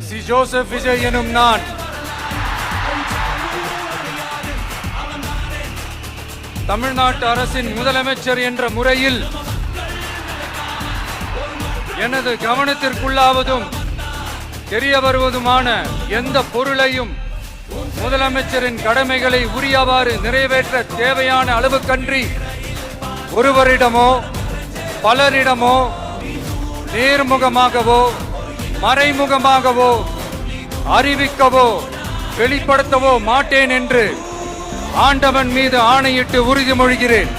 C Joseph Vijay எனும் நான் தமிழ்நாட்டு அரசின் முதலமைச்சர் என்ற முறையில் எனது கவனத்திற்குள்ளாவதும் தெரிய வருவதுமான எந்த பொருளையும் முதலமைச்சரின் கடமைகளை உரியவாறு நிறைவேற்ற தேவையான அளவுக்கன்றி ஒருவரிடமோ பலரிடமோ நேர்முகமாகவோ மறைமுகமாகவோ அறிவிக்கவோ வெளிப்படுத்தவோ மாட்டேன் என்று ஆண்டவன் மீது ஆணையிட்டு உறுதிமொழிகிறேன்.